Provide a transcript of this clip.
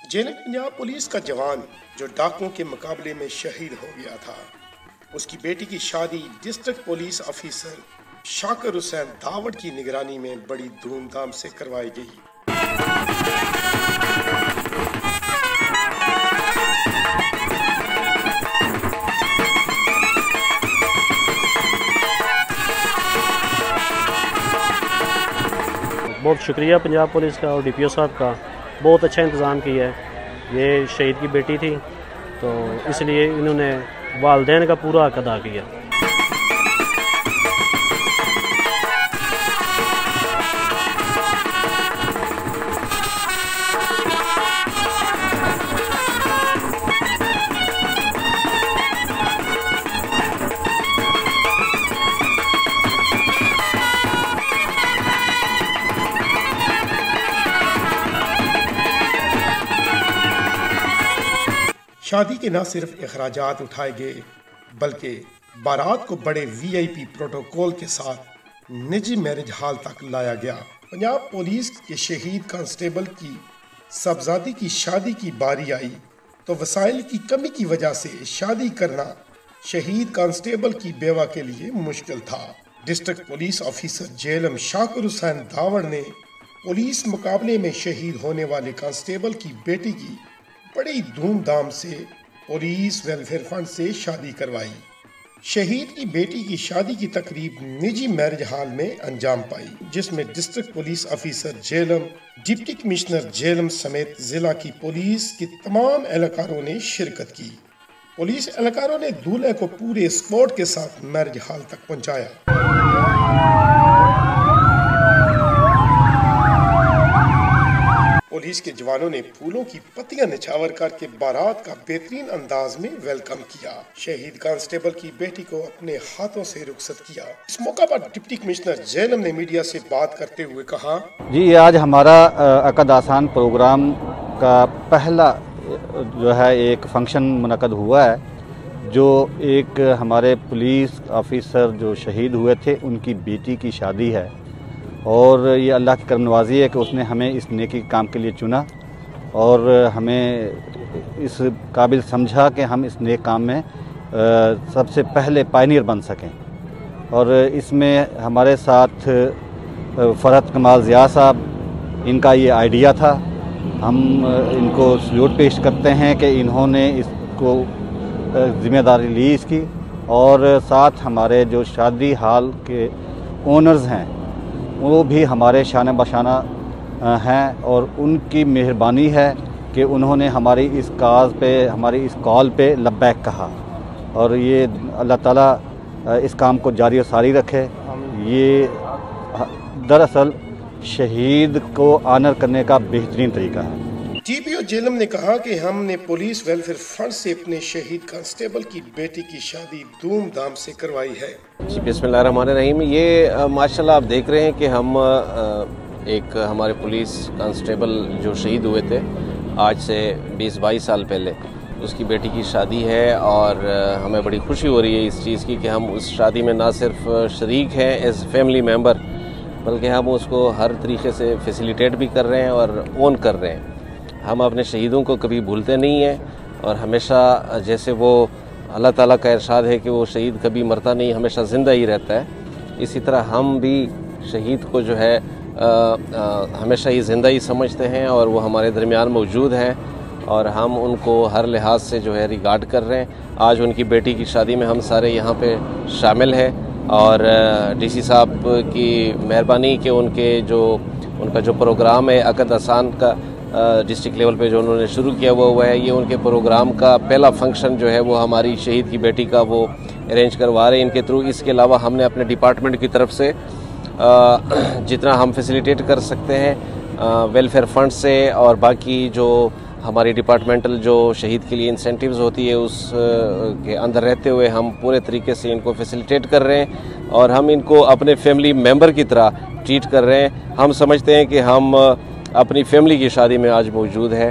Jail Punjab police का जवान जो डाकुओं के मुकाबले में शहीद हो गया था, उसकी बेटी की शादी district police officer Shakir Hussain Dawar की निगरानी में बड़ी धूमधाम से करवाई गई। बहुत शुक्रिया पंजाब पुलिस का और डीपीओ साहब का, बहुत अच्छा इंतज़ाम किया है। ये शहीद की बेटी थी तो इसलिए इन्होंने वालिदैन का पूरा हक अदा किया। शादी के न सिर्फ अखराजात उठाए गए बल्कि बारात को बड़े वीआईपी प्रोटोकॉल के साथ निजी मैरिज हॉल तक लाया गया। पंजाब पुलिस के शहीद कांस्टेबल की साहबजादी की शादी की बारी आई तो वसाइल की कमी की वजह से शादी करना शहीद कांस्टेबल की बेवा के लिए मुश्किल था। District police officer JLM Shakir Hussain Dawar ने पुलिस मुकाबले में शहीद होने वाले कांस्टेबल की बेटी की बड़ी धूमधाम से पुलिस वेलफेयर फंड से शादी करवाई। शहीद की बेटी की शादी की तकरीब निजी मैरिज हॉल में अंजाम पाई, जिसमें district police officer JLM, deputy commissioner JLM समेत जिला की पुलिस के तमाम एहलकारों ने शिरकत की। पुलिस एहलकारों ने दूल्हे को पूरे स्कॉट के साथ मैरिज हॉल तक पहुंचाया। पुलिस के जवानों ने फूलों की पत्तियां निछावर करके बारात का बेहतरीन अंदाज में वेलकम किया। शहीद कांस्टेबल की बेटी को अपने हाथों से रुखसत किया। इस मौका पर डिप्टी कमिश्नर जेएलएम ने मीडिया से बात करते हुए कहा, जी आज हमारा अक़द आसान प्रोग्राम का पहला जो है एक फंक्शन मुनक़द हुआ है, जो एक हमारे पुलिस ऑफिसर जो शहीद हुए थे उनकी बेटी की शादी है और ये अल्लाह की करम नवाज़ी है कि उसने हमें इस नेकी काम के लिए चुना और हमें इस काबिल समझा कि हम इस नेक काम में सबसे पहले पायनियर बन सकें। और इसमें हमारे साथ फ़रहत कमाल ज़िया साहब, इनका ये आइडिया था। हम इनको सल्यूट पेश करते हैं कि इन्होंने इसको ज़िम्मेदारी ली इसकी, और साथ हमारे जो शादी हॉल के ओनर्स हैं वो भी हमारे शान बशाना हैं और उनकी मेहरबानी है कि उन्होंने हमारी इस काज पे, हमारी इस कॉल पे लब्बैक कहा और ये अल्लाह ताला इस काम को जारी और सारी रखे। ये दरअसल शहीद को ऑनर करने का बेहतरीन तरीका है। डीपीओ जेएलएम ने कहा कि हमने पुलिस वेलफेयर फंड से अपने शहीद कांस्टेबल की बेटी की शादी धूमधाम से करवाई है। जी बिस्मिल्लाहिर्रहमानिर्रहीम। ये माशाल्लाह आप देख रहे हैं कि हम एक हमारे पुलिस कांस्टेबल जो शहीद हुए थे आज से 20-22 साल पहले, उसकी बेटी की शादी है और हमें बड़ी खुशी हो रही है इस चीज़ की कि हम उस शादी में ना सिर्फ शरीक हैं एज फैमिली मेम्बर, बल्कि हम उसको हर तरीके से फैसिलिटेट भी कर रहे हैं और ओन कर रहे हैं। हम अपने शहीदों को कभी भूलते नहीं हैं और हमेशा जैसे वो अल्लाह ताला का इरशाद है कि वो शहीद कभी मरता नहीं, हमेशा ज़िंदा ही रहता है, इसी तरह हम भी शहीद को जो है हमेशा ही ज़िंदा ही समझते हैं और वो हमारे दरमियान मौजूद हैं और हम उनको हर लिहाज से जो है रिगार्ड कर रहे हैं। आज उनकी बेटी की शादी में हम सारे यहाँ पे शामिल हैं और डीसी साहब की मेहरबानी कि उनका जो प्रोग्राम है अक़द आसान का डिस्ट्रिक्ट लेवल पे जो उन्होंने शुरू किया हुआ है, ये उनके प्रोग्राम का पहला फंक्शन जो है वो हमारी शहीद की बेटी का वो अरेंज करवा रहे हैं इनके थ्रू। इसके अलावा हमने अपने डिपार्टमेंट की तरफ से जितना हम फैसिलिटेट कर सकते हैं वेलफेयर फंड से और बाकी जो हमारी डिपार्टमेंटल जो शहीद के लिए इंसेंटिव्स होती है उस के अंदर रहते हुए हम पूरे तरीके से इनको फैसिलिटेट कर रहे हैं और हम इनको अपने फैमिली मेम्बर की तरह ट्रीट कर रहे हैं। हम समझते हैं कि हम अपनी फैमिली की शादी में आज मौजूद है।